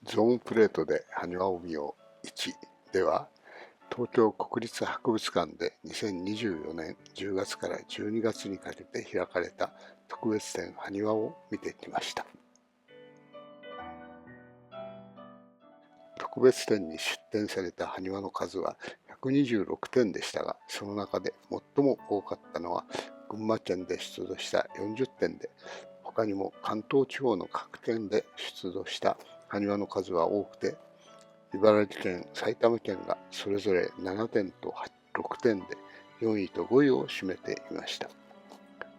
ゾーンプレートで埴輪を見よう1では、東京国立博物館で2024年10月から12月にかけて開かれた特別展埴輪を見てきました。特別展に出展された埴輪の数は126点でしたが、その中で最も多かったのは群馬県で出土した40点で、他にも関東地方の各県で出土した埴輪の数は多くて、茨城県、埼玉県がそれぞれ7点と6点で4位と5位を占めていました。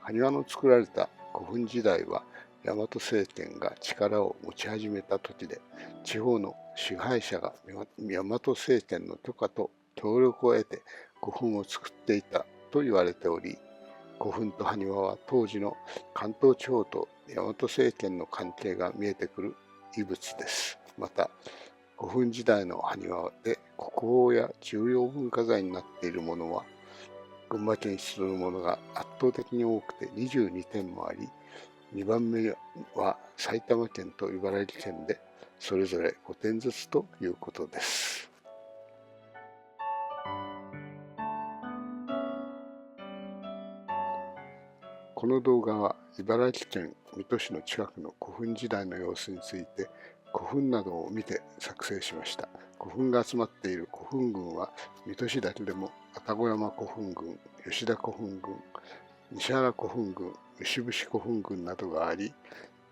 埴輪の作られた古墳時代は大和政権が力を持ち始めた時で、地方の支配者が大和政権の許可と協力を得て古墳を作っていたと言われており、古墳と埴輪は当時の関東地方と大和政権の関係が見えてくる遺物です。また、古墳時代の埴輪で国宝や重要文化財になっているものは、群馬県出土のものが圧倒的に多くて22点もあり、2番目は埼玉県と茨城県でそれぞれ5点ずつということです。この動画は茨城県水戸市の近くの古墳時代の様子について、古墳などを見て作成しました。古墳が集まっている古墳群は水戸市だけでも愛宕山古墳群、吉田古墳群、西原古墳群、牛伏古墳群などがあり、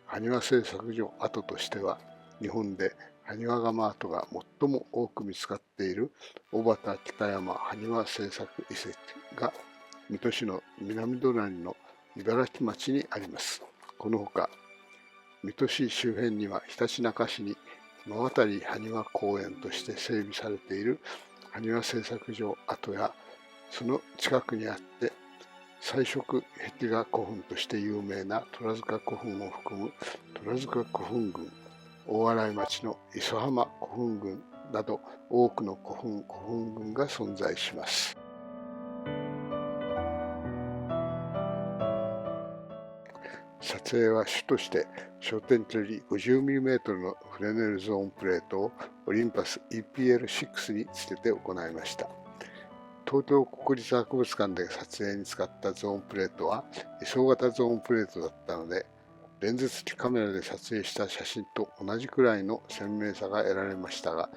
埴輪製作所跡としては日本で埴輪窯跡が最も多く見つかっている小畑北山埴輪製作遺跡が水戸市の南隣の茨城町にあります。このほか、水戸市周辺にはひたちなか市に真渡埴輪公園として整備されている埴輪製作所跡や、その近くにあって彩色壁画古墳として有名な虎塚古墳を含む虎塚古墳群、大洗町の磯浜古墳群など多くの古墳群が存在します。撮影は主として焦点距離 50mm のフレネルゾーンプレートをオリンパス EPL6 につけて行いました。東京国立博物館で撮影に使ったゾーンプレートは位相型ゾーンプレートだったので、レンズ付きカメラで撮影した写真と同じくらいの鮮明さが得られましたが、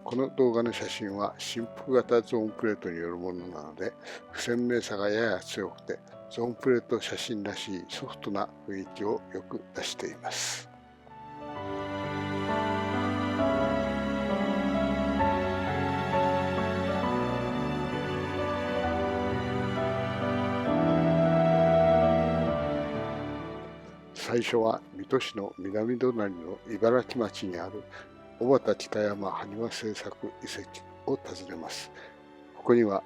この動画の写真は振幅型ゾーンプレートによるものなので、不鮮明さがやや強くて、ゾーンプレート写真らしいソフトな雰囲気をよく出しています。最初は水戸市の南隣の茨城町にある小畑北山埴輪製作遺跡を訪ねます。ここには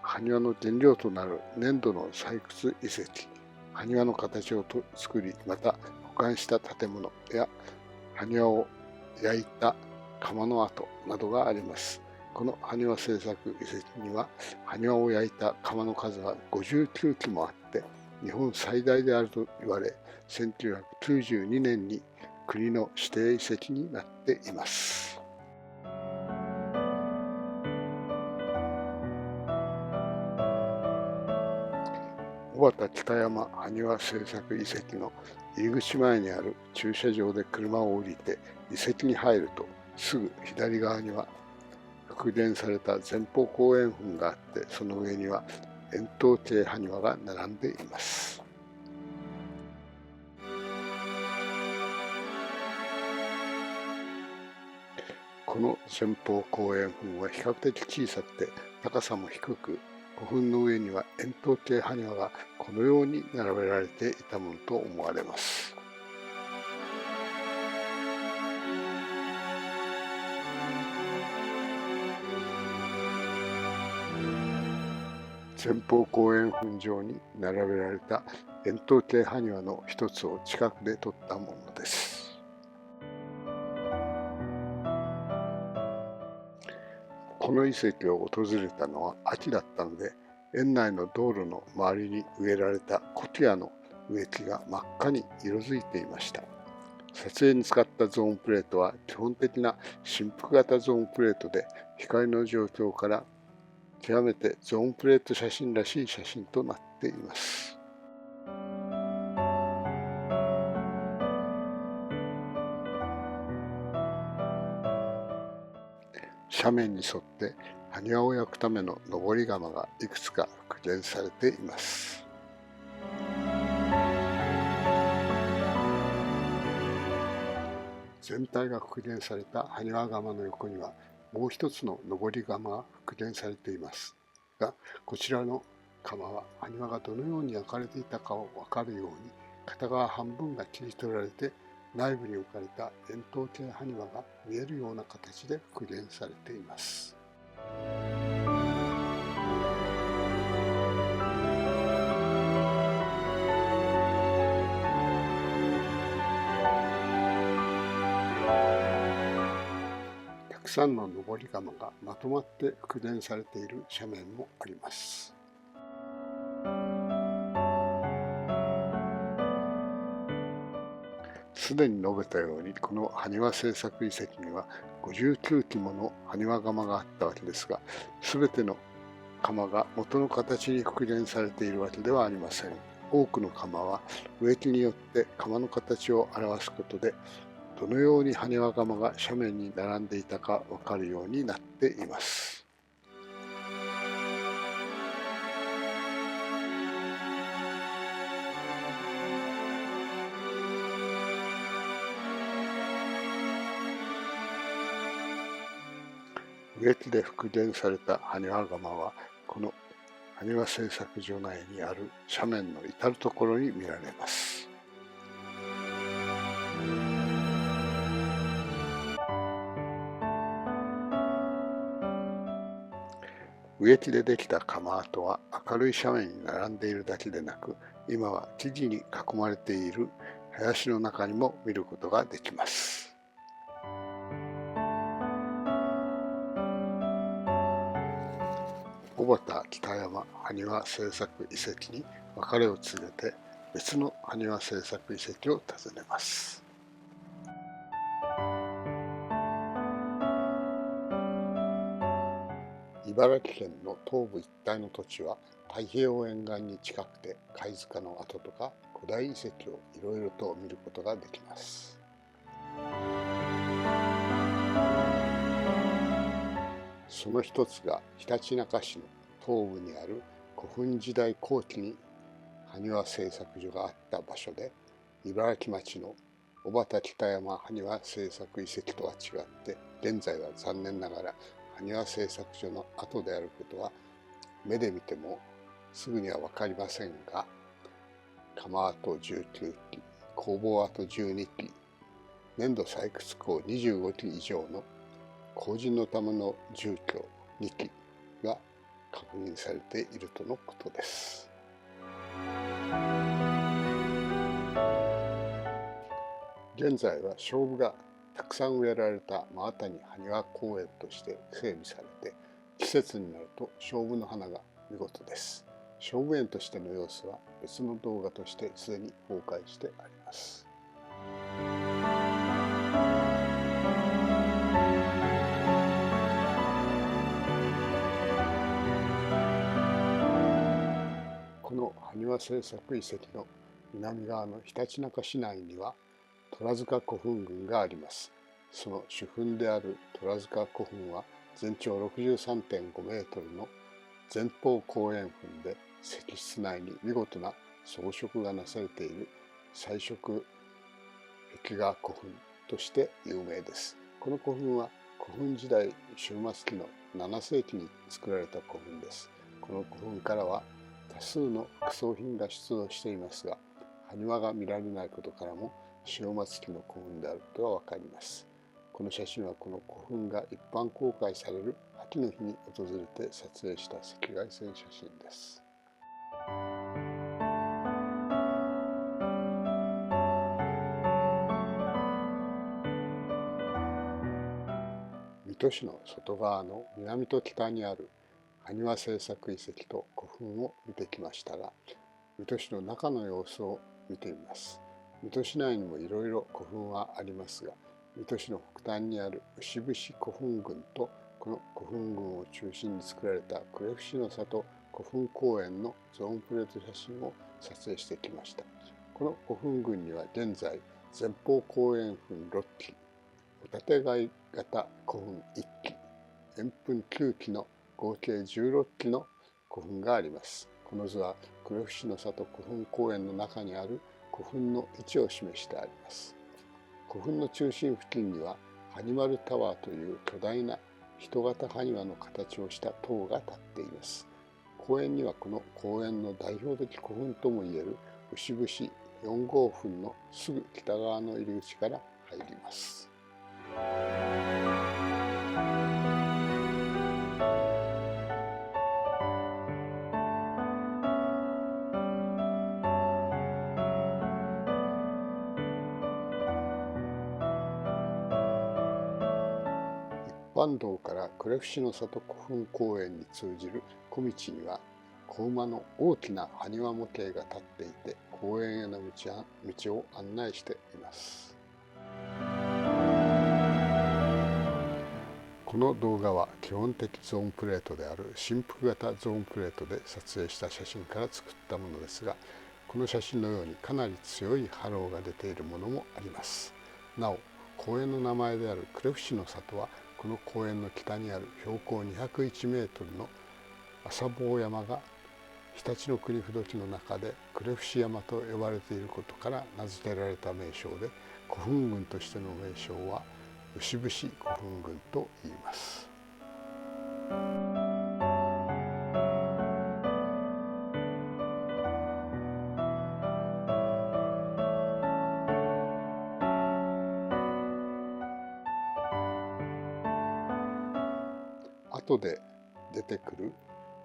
埴輪の原料となる粘土の採掘遺跡、埴輪の形を作り、また保管した建物や埴輪を焼いた窯の跡などがあります。この埴輪製作遺跡には埴輪を焼いた窯の数は59基もあって、日本最大であると言われ、1992年に国の指定遺跡になっています。小畑北山埴輪製作遺跡の入り口前にある駐車場で車を降りて遺跡に入ると、すぐ左側には復元された前方後円墳があって、その上には円筒形埴輪が並んでいます。この前方後円墳は比較的小さくて高さも低く、古墳の上には円筒形埴輪がこのように並べられていたものと思われます。前方後円墳上に並べられた円筒形埴輪の一つを近くで撮ったものです。この遺跡を訪れたのは秋だったので、園内の道路の周りに植えられたコキアの植木が真っ赤に色づいていました。撮影に使ったゾーンプレートは基本的な振幅型ゾーンプレートで、光の状況から極めてゾーンプレート写真らしい写真となっています。斜面に沿って埴輪を焼くための登り窯がいくつか復元されています。全体が復元された埴輪窯の横にはもう一つの登り窯が復元されていますが、こちらの窯は埴輪がどのように焼かれていたかを分かるように片側半分が切り取られて、内部に置かれた円筒形埴輪が見えるような形で復元されています。たくさんの登り窯がまとまって復元されている斜面もあります。すでに述べたように、この埴輪製作遺跡には59基もの埴輪窯があったわけですが、すべての窯が元の形に復元されているわけではありません。多くの窯は植木によって窯の形を表すことで、どのように埴輪窯が斜面に並んでいたか分かるようになっています。植木で復元された埴輪窯は、この埴輪製作所内にある斜面の至るところに見られます。植木でできた窯跡は明るい斜面に並んでいるだけでなく、今は木々に囲まれている林の中にも見ることができます。小畑北山埴輪製作遺跡に別れを告げて、別の埴輪製作遺跡を訪ねます。茨城県の東部一帯の土地は太平洋沿岸に近くて、貝塚の跡とか古代遺跡をいろいろと見ることができます。その一つがひたちなか市の東部にある古墳時代後期に埴輪製作所があった場所で、茨城町の小畑北山埴輪製作遺跡とは違って、現在は残念ながら埴輪製作所の跡であることは目で見てもすぐには分かりませんが、窯跡19基、工房跡12基、粘土採掘工25基以上の工事のための住居2基が確認されているとのことです。現在は菖蒲がたくさん植えられた真綿埴輪公園として整備されて、季節になると菖蒲の花が見事です。菖蒲園としての様子は別の動画としてすでに公開してあります。この埴輪製作遺跡の南側のひたちなか市内には虎塚古墳群があります。その主墳である虎塚古墳は全長63.5メートルの前方後円墳で、石室内に見事な装飾がなされている彩色壁画古墳として有名です。この古墳は古墳時代終末期の7世紀に作られた古墳です。この古墳からは多数の副葬品が出土していますが、埴輪が見られないことからも終末期の古墳であることがわかります。この写真はこの古墳が一般公開される秋の日に訪れて撮影した赤外線写真です。水戸市の外側の南と北にある埴輪製作遺跡と古墳を見てきましたが、水戸市の中の様子を見てみます。水戸市内にもいろいろ古墳はありますが、水戸市の北端にある牛伏古墳群と、この古墳群を中心に作られた呉伏の里古墳公園のゾーンプレート写真を撮影してきました。この古墳群には現在、前方後円墳6基、お建貝型古墳1基、円墳9基の合計16基の古墳があります。この図は呉伏の里古墳公園の中にある古墳の位置を示してあります。古墳の中心付近には埴丸タワーという巨大な人型埴輪の形をした塔が立っています。公園にはこの公園の代表的古墳ともいえる牛伏4号墳のすぐ北側の入り口から入ります。一般道から呉伏の里古墳公園に通じる小道には子馬の大きな埴輪模型が立っていて、公園への道を案内しています。この動画は基本的ゾーンプレートである振幅型ゾーンプレートで撮影した写真から作ったものですが、この写真のようにかなり強いハローが出ているものもあります。なお、公園の名前である呉伏の里は、この公園の北にある標高201メートルの朝坊山が常陸国不時の中で呉伏山と呼ばれていることから名付けられた名称で、古墳群としての名称は牛伏古墳群と言います。後で出てくる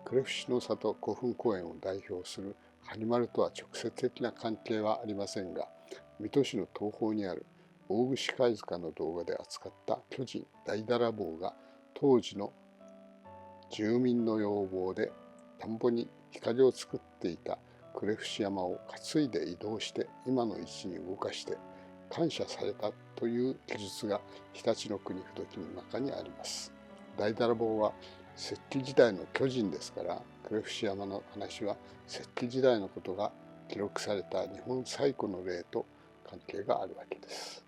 呉伏の里古墳公園を代表する埴丸とは直接的な関係はありませんが、水戸市の東方にある大串貝塚の動画で扱った巨人大だらぼうが、当時の住民の要望で田んぼに日陰を作っていた呉伏山を担いで移動して今の位置に動かして感謝されたという記述が常陸国不時の中にあります。大だらぼうは石器時代の巨人ですから、呉伏山の話は石器時代のことが記録された日本最古の例と関係があるわけです。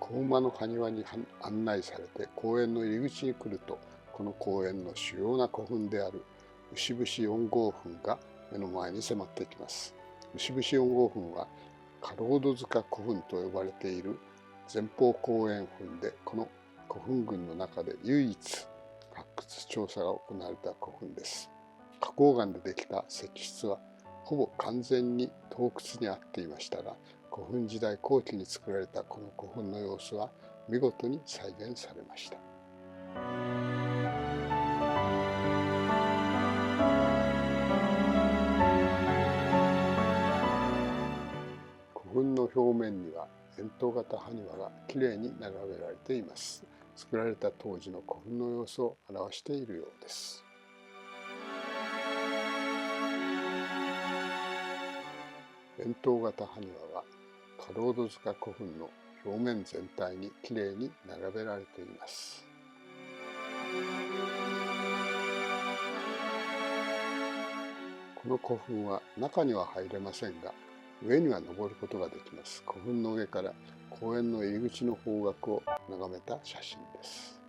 子馬の埴輪に案内されて公園の入り口に来ると、この公園の主要な古墳である牛伏4号墳が目の前に迫ってきます。牛伏4号墳はカロード塚古墳と呼ばれている前方後円墳で、この古墳群の中で唯一発掘調査が行われた古墳です。花崗岩でできた石室はほぼ完全に盗掘にあっていましたが、古墳時代後期に作られたこの古墳の様子は見事に再現されました。古墳の表面には円筒型埴輪がきれいに並べられています。作られた当時の古墳の様子を表しているようです。円筒型埴輪はカロード塚古墳の表面全体にきれいに並べられています。この古墳は中には入れませんが、上には登ることができます。古墳の上から公園の入り口の方角を眺めた写真です。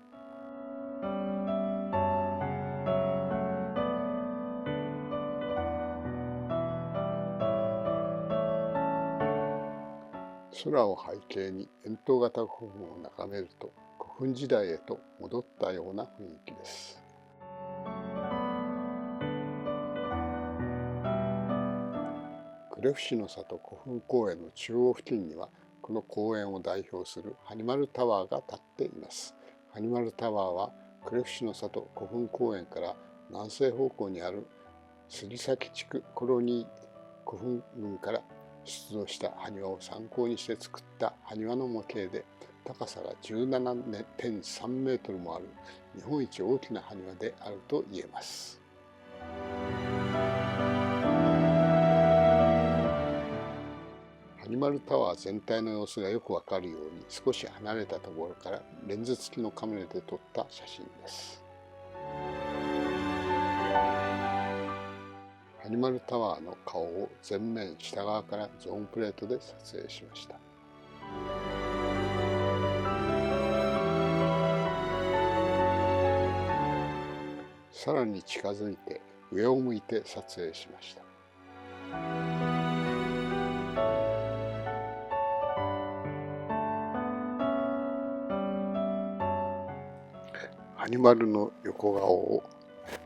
空を背景に円筒型古墳を眺めると、古墳時代へと戻ったような雰囲気です。呉伏の里古墳公園の中央付近には、この公園を代表する埴丸タワーが立っています。埴丸タワーは呉伏の里古墳公園から南西方向にある杉崎地区コロニー古墳群から出土した埴輪を参考にして作った埴輪の模型で、高さが17.3メートルもある日本一大きな埴輪であると言えます。アニマルタワー全体の様子がよくわかるように少し離れたところからレンズ付きのカメラで撮った写真です。アニマルタワーの顔を前面下側からゾーンプレートで撮影しました。さらに近づいて上を向いて撮影しました。アニマルの横顔を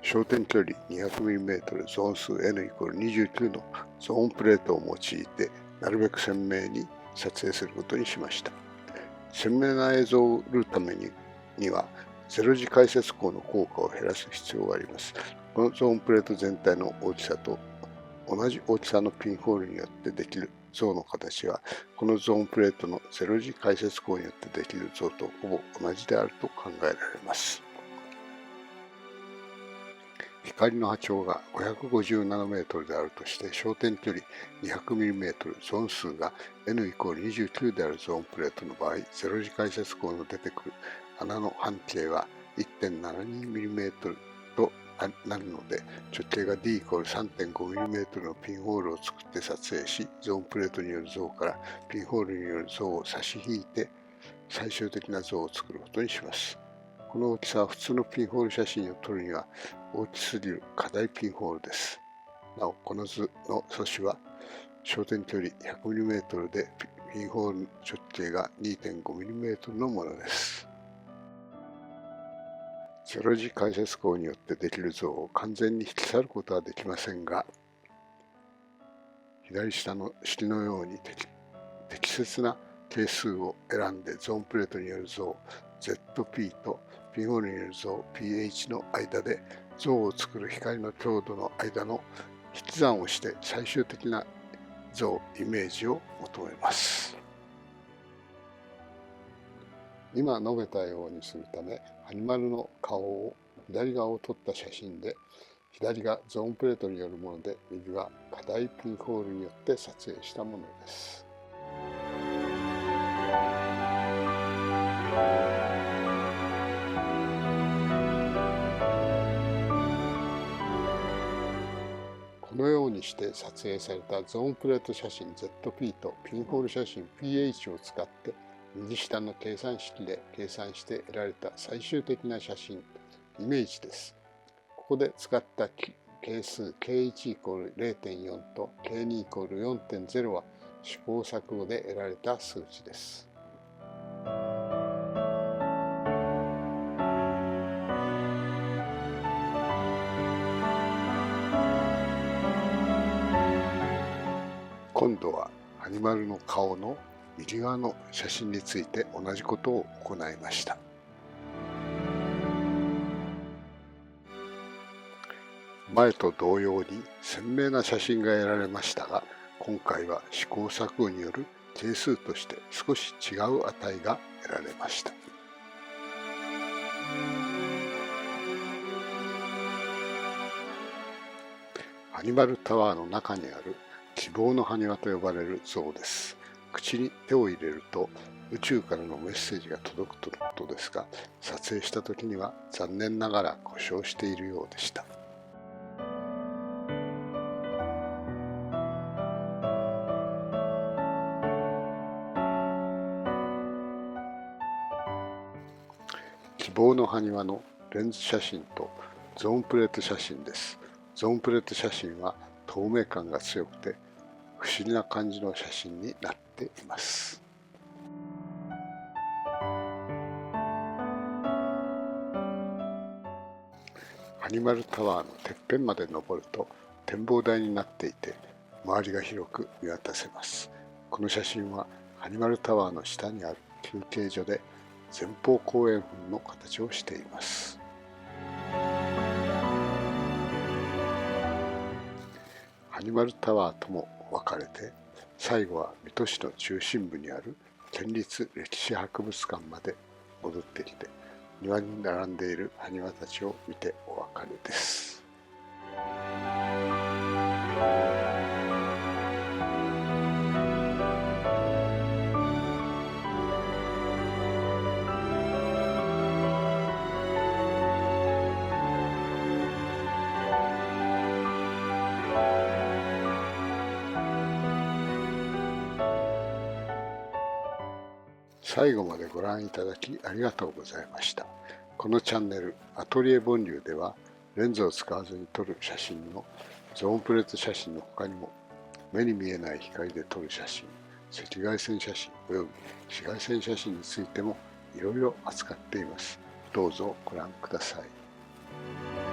焦点距離 200mm ゾーン数 N=29 のゾーンプレートを用いてなるべく鮮明に撮影することにしました。鮮明な映像を売るためにはゼロ次解説光の効果を減らす必要があります。このゾーンプレート全体の大きさと同じ大きさのピンホールによってできる像の形はこのゾーンプレートのゼロ次解説光によってできる像とほぼ同じであると考えられます。光の波長が550ナノメートルであるとして焦点距離 200mm ゾーン数が N=29 であるゾーンプレートの場合、ゼロ次解説光の出てくる穴の半径は 1.72mm となるので、直径が D=3.5mm のピンホールを作って撮影し、ゾーンプレートによる像からピンホールによる像を差し引いて最終的な像を作ることにします。この大きさは普通のピンホール写真を撮るには大きすぎる過大ピンホールです。なお、この図の素子は焦点距離 100mm でピンホール直径が 2.5mm のものです。ゼロ次解説光によってできる像を完全に引き去ることはできませんが、左下の式のように適切な係数を選んでゾーンプレートによる像 ZP とピンホールによる像 PH の間で像を作る光の強度の間の引き算をして最終的な像イメージを求めます。今述べたようにするため、アニマルの顔を左側を撮った写真で、左がゾーンプレートによるもので、右は過大ピンホールによって撮影したものです。このようにして撮影されたゾーンプレート写真 ZP とピンホール写真 PH を使って右下の計算式で計算して得られた最終的な写真、イメージです。ここで使った係数 K1=0.4 と K2=4.0 は試行錯誤で得られた数値です。今度はアニマルの顔の右側の写真について同じことを行いました。前と同様に鮮明な写真が得られましたが、今回は試行錯誤による係数として少し違う値が得られました。アニマルタワーの中にある希望の埴輪と呼ばれる像です。口に手を入れると宇宙からのメッセージが届くとのことですが、撮影した時には残念ながら故障しているようでした。希望の埴輪のレンズ写真とゾーンプレート写真です。ゾーンプレート写真は透明感が強くて不思議な感じの写真になっています。アニマルタワーのてっぺんまで登ると展望台になっていて、周りが広く見渡せます。この写真はアニマルタワーの下にある休憩所で前方後円墳の形をしています。アニマルタワーとも分かれて、最後は水戸市の中心部にある県立歴史博物館まで戻ってきて、庭に並んでいる埴輪たちを見てお別れです。最後までご覧いただきありがとうございました。このチャンネルアトリエボンリューでは、レンズを使わずに撮る写真のゾーンプレート写真の他にも、目に見えない光で撮る写真、赤外線写真および紫外線写真についてもいろいろ扱っています。どうぞご覧ください。